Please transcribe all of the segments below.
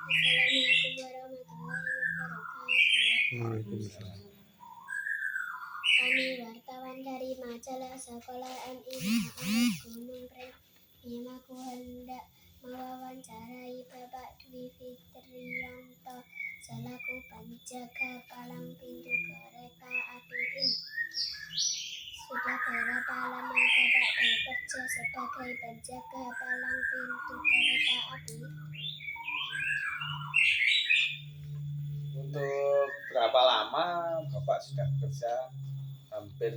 Assalamualaikum warahmatullahi wabarakatuh. Waalaikumsalam. Kami wartawan dari majalah Sekolah MI Muhammad Gunung Premimaku hendak mewawancarai Bapak Dwi Fitrianto selaku penjaga palang pintu kereta api ini. Sudah berapa lama Bapak bekerja sebagai penjaga palang pintu kereta api? Untuk berapa lama Bapak sudah bekerja? Hampir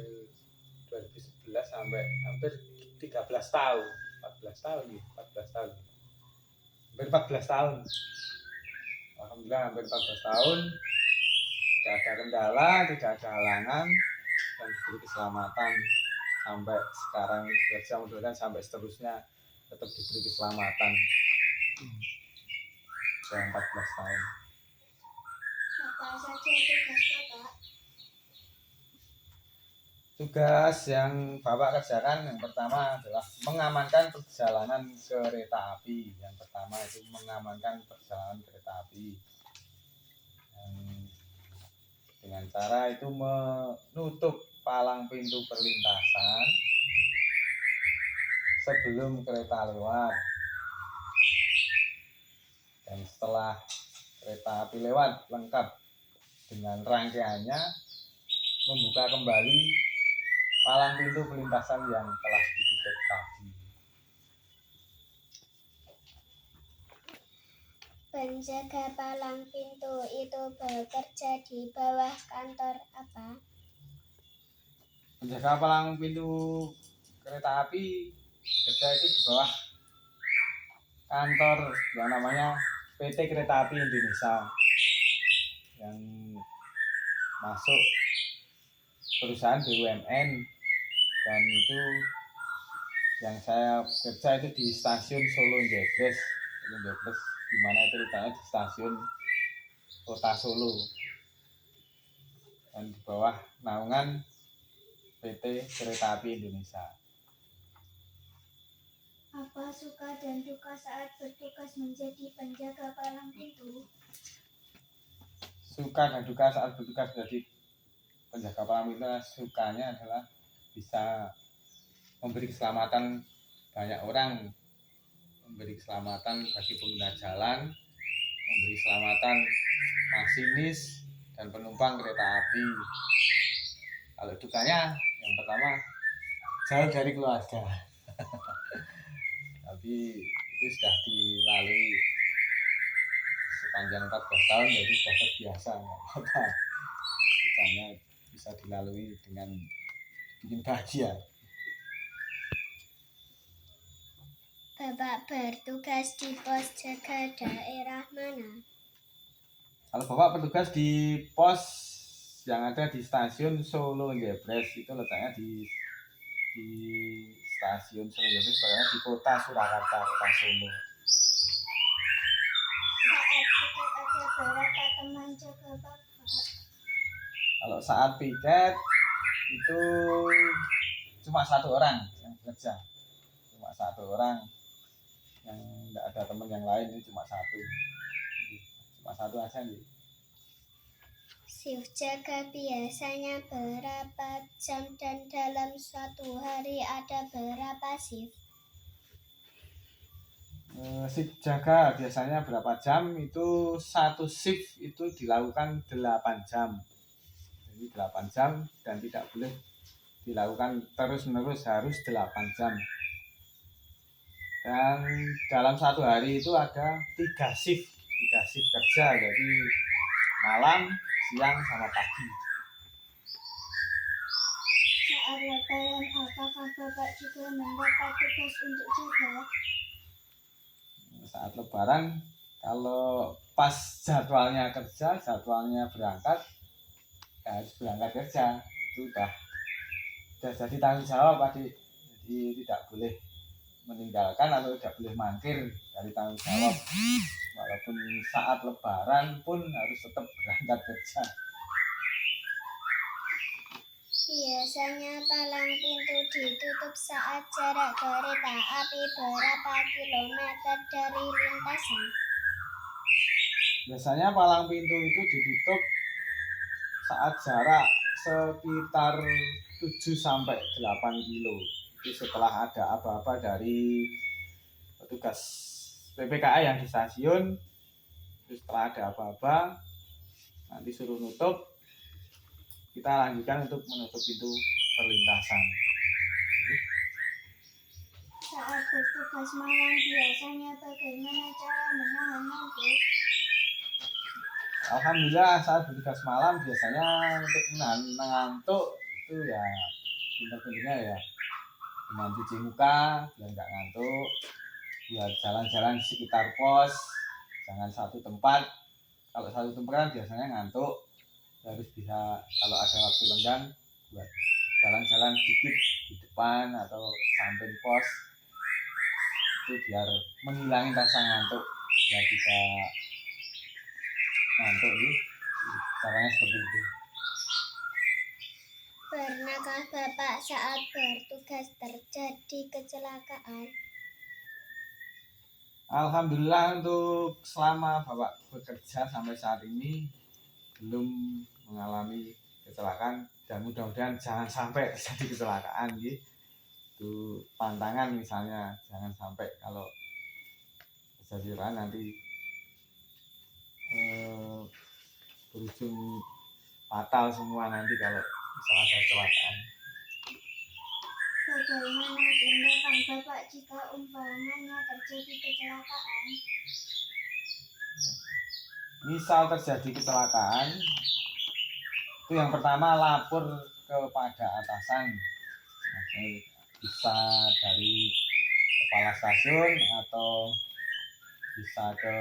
2011 sampai hampir 13 tahun, 14 tahun nih, 14 tahun. Hampir 14 tahun. Alhamdulillah hampir 14 tahun. Tidak ada kendala, tidak ada halangan dan diberi keselamatan sampai sekarang bekerja, mudah-mudahan sampai seterusnya tetap diberi keselamatan. Sudah 14 tahun. Apa saja tugas Bapak? Tugas yang Bapak kerjakan yang pertama adalah mengamankan perjalanan kereta api. Yang pertama itu mengamankan perjalanan kereta api. Dan dengan cara itu menutup palang pintu perlintasan sebelum kereta lewat. Dan setelah kereta api lewat lengkap dengan rangkaiannya, membuka kembali palang pintu perlintasan yang telah ditutup tadi. Penjaga palang pintu itu bekerja di bawah kantor apa? Penjaga palang pintu kereta api bekerja itu di bawah kantor yang namanya PT Kereta Api Indonesia, yang masuk perusahaan BUMN, dan itu yang saya kerja itu di stasiun Solo Jebres, di mana itu letaknya di stasiun Kota Solo, dan di bawah naungan PT Kereta Api Indonesia. Apa suka dan duka saat bertugas menjadi penjaga palang pintu? Suka dan duka saat bertugas menjadi penjaga palang pintu, sukanya adalah bisa memberi keselamatan banyak orang, memberi keselamatan bagi pengguna jalan, memberi keselamatan masinis dan penumpang kereta api. Kalau dukanya yang pertama, jauh dari keluarga. Tapi itu sudah dilalui sepanjang 14 tahun, jadi sudah terbiasa, nggak apa-apa. Dukanya bisa dilalui dengan bikin bahagia. Bapak bertugas di pos jaga daerah mana? Kalau Bapak bertugas di pos yang ada di stasiun Solo Jebres, itu letaknya di stasiun Solo Jebres, letaknya di kota Surakarta, kota Solo. Saat piket ada berapa teman jaga Bapak? Kalau saat piket itu cuma satu orang yang bekerja, cuma satu orang, yang tidak ada teman yang lain, ini cuma satu aja nih. Shift jaga biasanya berapa jam dan dalam suatu hari ada berapa shift? Shift jaga biasanya berapa jam? Itu satu shift itu dilakukan 8 jam. Jadi 8 jam dan tidak boleh dilakukan terus-menerus, harus 8 jam. Dan dalam satu hari itu ada 3 shift kerja, jadi malam, siang, sama pagi. Saat lebaran apakah Bapak juga mendapat tugas untuk jaga? Saat lebaran, kalau pas jadwalnya kerja, jadwalnya berangkat, ya harus berangkat kerja. Itu udah jadi tanggung jawab, adik. Jadi tidak boleh meninggalkan atau tidak boleh mangkir dari tanggung jawab. Walaupun saat lebaran pun harus tetap berangkat kerja. Biasanya palang pintu ditutup saat jarak kereta api berapa kilometer dari lintasan? Biasanya palang pintu itu ditutup saat jarak sekitar 7 sampai 8 kilo. Itu setelah ada aba-aba dari petugas PPKA yang di stasiun. Terus setelah ada aba-aba nanti suruh nutup, kita lanjutkan untuk menutup pintu perlintasan. Saat bertugas malam biasanya bagaimana cara menahan ngantuk? Alhamdulillah saat bertugas malam biasanya untuk menahan ngantuk itu ya pinter-pinternya ya dengan cuci muka biar nggak ngantuk, buat jalan-jalan di sekitar pos, jangan satu tempat. Kalau satu tempat kan biasanya ngantuk, harus bisa kalau ada waktu lenggang buat jalan-jalan sedikit di depan atau samping pos, itu biar menghilangin rasa ngantuk biar tidak ngantuk ini. Caranya seperti itu. Pernahkah Bapak saat bertugas terjadi kecelakaan? Alhamdulillah untuk selama Bapak bekerja sampai saat ini belum mengalami kecelakaan, dan mudah-mudahan jangan sampai terjadi kecelakaan gitu. Itu pantangan misalnya, jangan sampai kalau terjadi kecelakaan nanti berujung fatal semua nanti kalau misalnya ada kecelakaan. Bagaimana tindakan Bapak jika umpamanya terjadi kecelakaan? Misal terjadi kecelakaan, itu yang pertama lapor kepada atasan, bisa dari kepala stasiun atau bisa ke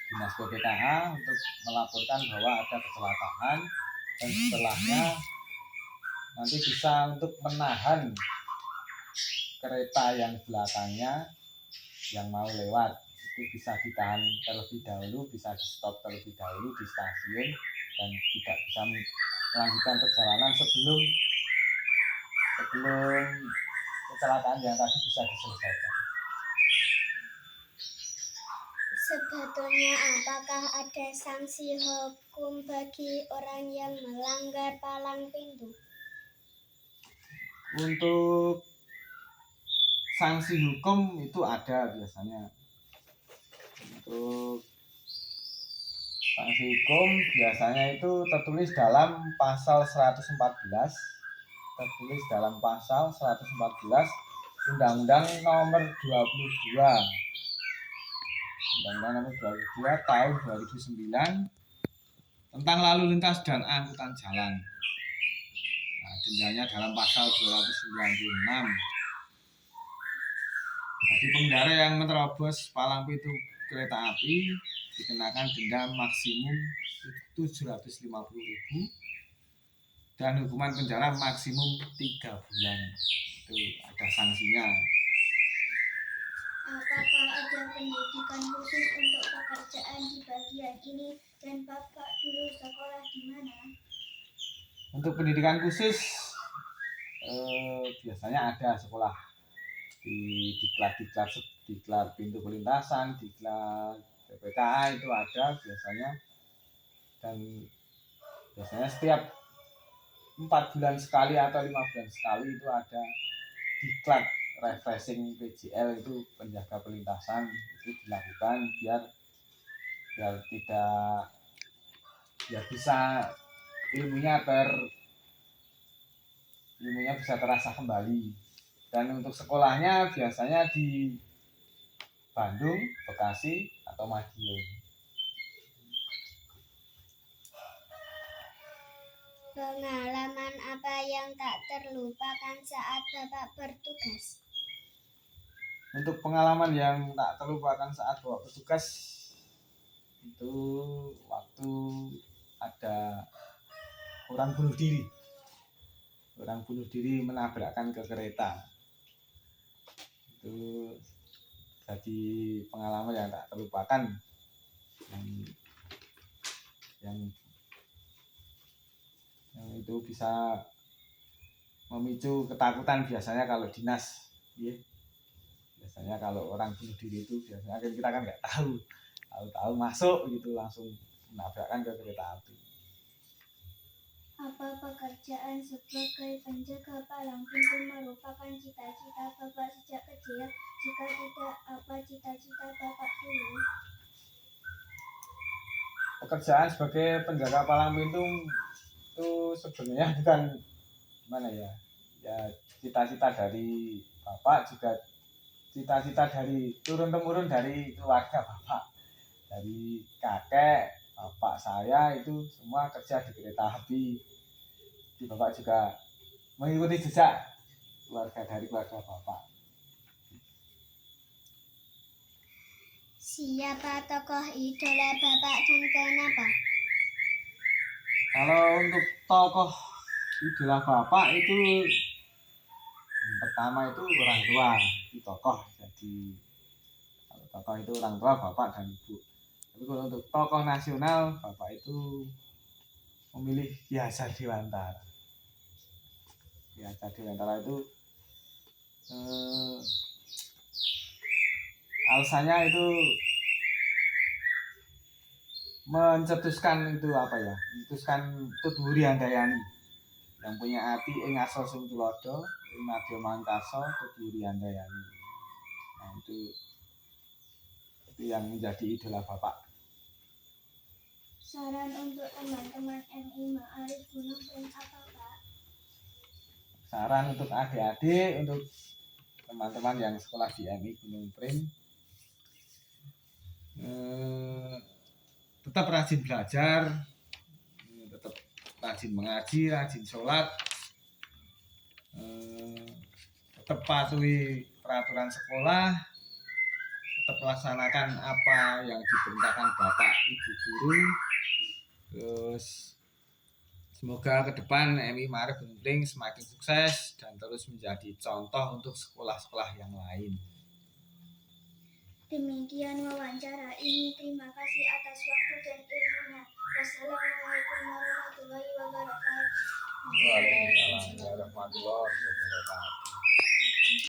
dinas PPKA untuk melaporkan bahwa ada kecelakaan, dan setelahnya nanti bisa untuk menahan kereta yang belakangnya yang mau lewat, itu bisa ditahan terlebih dahulu, bisa di stop terlebih dahulu di stasiun dan tidak bisa melanjutkan perjalanan sebelum kecelakaan yang tadi bisa diselesaikan. Sebetulnya apakah ada sanksi hukum bagi orang yang melanggar palang pintu? Untuk sanksi hukum itu ada biasanya. Untuk sanksi hukum biasanya itu tertulis dalam pasal 114, tertulis dalam pasal 114 Undang-Undang nomor 22, Undang-Undang nomor 22 tahun 2009 tentang lalu lintas dan angkutan jalan. Nah, dendanya dalam pasal 296. Bagi pengendara yang menerobos palang pintu kereta api dikenakan denda maksimum 750.000 dan hukuman penjara maksimum 3 bulan. Itu ada sanksinya. Apakah ada pendidikan khusus untuk pekerjaan di bagian ini dan Bapak dulu sekolah di mana? Untuk pendidikan khusus biasanya ada sekolah di diklat pintu perlintasan, diklat PPKA itu ada biasanya, dan biasanya setiap 4 bulan sekali atau 5 bulan sekali itu ada diklat refreshing PJL, itu penjaga perlintasan, itu dilakukan biar tidak, biar bisa ilmunya bisa terasa kembali. Dan untuk sekolahnya biasanya di Bandung, Bekasi, atau Madiun. Pengalaman apa yang tak terlupakan saat Bapak bertugas? Untuk pengalaman yang tak terlupakan saat Bapak bertugas itu waktu ada orang bunuh diri menabrakkan ke kereta. Itu jadi pengalaman yang tak terlupakan, yang itu bisa memicu ketakutan biasanya kalau dinas, ya. Biasanya kalau orang bunuh diri itu biasanya kita kan nggak tahu tahu-tahu masuk gitu langsung menabrakkan ke kereta api. Apa pekerjaan sebagai penjaga palang pintu merupakan cita-cita Bapak sejak kecil? Jika tidak, apa cita-cita Bapak dulu? Pekerjaan sebagai penjaga palang pintu itu sebenarnya bukan gimana ya, ya cita-cita dari Bapak, juga cita-cita dari turun-temurun dari keluarga Bapak, dari kakek Bapak saya itu semua kerja di kereta api. Di Bapak juga mengikuti jejak keluarga Bapak. Siapa tokoh idola Bapak dan kenapa? Kalau untuk tokoh idola Bapak itu yang pertama itu orang tua, itu tokoh. Jadi kalau tokoh itu orang tua, Bapak dan Ibu. Tapi kalau untuk tokoh nasional, Bapak itu memilih Ki Hajar Dewantara. Ki Hajar Dewantara itu alasannya itu mencetuskan itu apa ya? Mencetuskan Tutwuri Handayani yang punya hati ing asa sing tulodo, ing madya mangkasa Tutwuri Handayani. Nah, itu yang menjadi idola Bapak. Saran untuk teman-teman MI Ma'arif Gunung Pring apa, Pak? Saran untuk adik-adik, untuk teman-teman yang sekolah di MI Gunung Pring, tetap rajin belajar, tetap rajin mengaji, rajin sholat, tetap patuhi peraturan sekolah, tetap melaksanakan apa yang diperintahkan Bapak Ibu guru. Terus semoga ke depan MI Ma'arif Gunung Pring semakin sukses dan terus menjadi contoh untuk sekolah-sekolah yang lain. Demikian wawancara ini. Terima kasih atas waktu dan ilmunya. Wassalamualaikum warahmatullahi wabarakatuh. Waalaikumsalam warahmatullahi wabarakatuh.